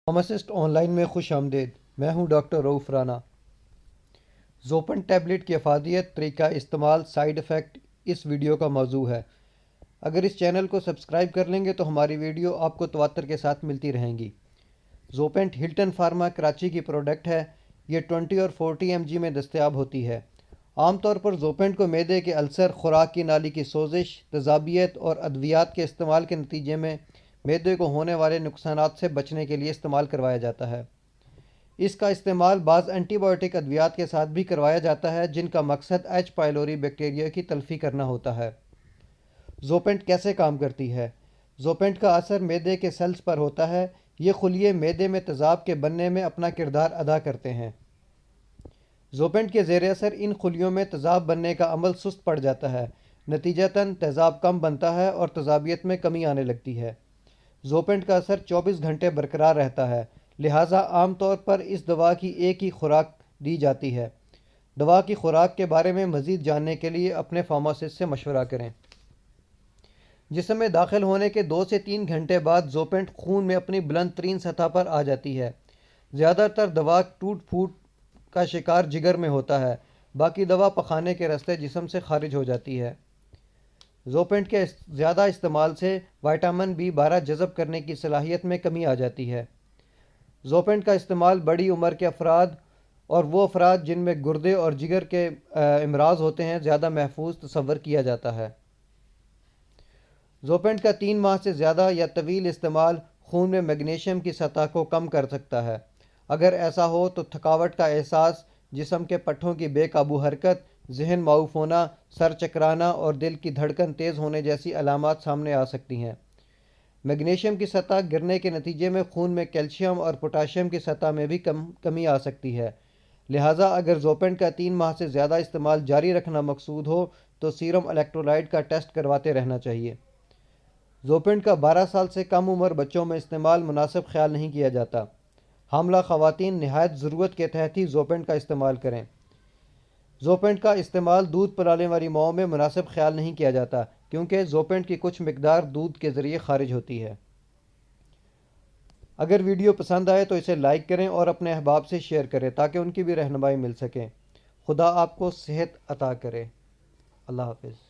Pharmacist on line میں خوش آمدید۔ میں ہوں ڈاکٹر رؤف رانا۔ زوپن ٹیبلٹ کی افادیت، طریقہ استعمال، سائیڈ ایفیکٹ اس ویڈیو کا موضوع ہے۔ اگر اس چینل کو سبسکرائب کر لیں گے تو ہماری ویڈیو آپ کو تواتر کے ساتھ ملتی رہیں گی۔ زوپنٹ ہلٹن فارما کراچی کی پروڈکٹ ہے۔ یہ 20 اور 40 mg میں دستیاب ہوتی ہے۔ عام طور پر زوپنٹ کو معدے کے السر، خوراک کی نالی کی سوزش، تیزابیت اور ادویات کے استعمال کے نتیجے میں معدے کو ہونے والے نقصانات سے بچنے کے لیے استعمال کروایا جاتا ہے۔ اس کا استعمال بعض اینٹی بائیوٹک ادویات کے ساتھ بھی کروایا جاتا ہے جن کا مقصد ایچ پائلوری بیکٹیریا کی تلفی کرنا ہوتا ہے۔ زوپنٹ کیسے کام کرتی ہے؟ زوپنٹ کا اثر معدے کے سیلز پر ہوتا ہے۔ یہ خلیے معدے میں تیزاب کے بننے میں اپنا کردار ادا کرتے ہیں۔ زوپنٹ کے زیر اثر ان خلیوں میں تیزاب بننے کا عمل سست پڑ جاتا ہے، نتیجتاً تیزاب کم بنتا ہے اور تیزابیت میں کمی آنے لگتی ہے۔ زوپنٹ کا اثر 24 گھنٹے برقرار رہتا ہے، لہٰذا عام طور پر اس دوا کی ایک ہی خوراک دی جاتی ہے۔ دوا کی خوراک کے بارے میں مزید جاننے کے لیے اپنے فارماسسٹ سے مشورہ کریں۔ جسم میں داخل ہونے کے 2 سے 3 گھنٹے بعد زوپنٹ خون میں اپنی بلند ترین سطح پر آ جاتی ہے۔ زیادہ تر دوا ٹوٹ پھوٹ کا شکار جگر میں ہوتا ہے، باقی دوا پخانے کے راستے جسم سے خارج ہو جاتی ہے۔ زوپنٹ کے زیادہ استعمال سے وٹامن B12 جذب کرنے کی صلاحیت میں کمی آ جاتی ہے۔ زوپنٹ کا استعمال بڑی عمر کے افراد اور وہ افراد جن میں گردے اور جگر کے امراض ہوتے ہیں زیادہ محفوظ تصور کیا جاتا ہے۔ زوپنٹ کا 3 ماہ سے زیادہ یا طویل استعمال خون میں میگنیشیم کی سطح کو کم کر سکتا ہے۔ اگر ایسا ہو تو تھکاوٹ کا احساس، جسم کے پٹھوں کی بے قابو حرکت، ذہن معوف ہونا، سر چکرانا اور دل کی دھڑکن تیز ہونے جیسی علامات سامنے آ سکتی ہیں۔ میگنیشیم کی سطح گرنے کے نتیجے میں خون میں کیلشیم اور پوٹاشیم کی سطح میں بھی کمی آ سکتی ہے۔ لہٰذا اگر زوپنٹ کا 3 ماہ سے زیادہ استعمال جاری رکھنا مقصود ہو تو سیرم الیکٹرولائٹ کا ٹیسٹ کرواتے رہنا چاہیے۔ زوپنٹ کا 12 سال سے کم عمر بچوں میں استعمال مناسب خیال نہیں کیا جاتا۔ حاملہ خواتین نہایت ضرورت کے تحت ہی زوپنٹ کا استعمال کریں۔ زوپنٹ کا استعمال دودھ پلانے والی ماؤں میں مناسب خیال نہیں کیا جاتا کیونکہ زوپنٹ کی کچھ مقدار دودھ کے ذریعے خارج ہوتی ہے۔ اگر ویڈیو پسند آئے تو اسے لائک کریں اور اپنے احباب سے شیئر کریں تاکہ ان کی بھی رہنمائی مل سکے۔ خدا آپ کو صحت عطا کرے۔ اللہ حافظ۔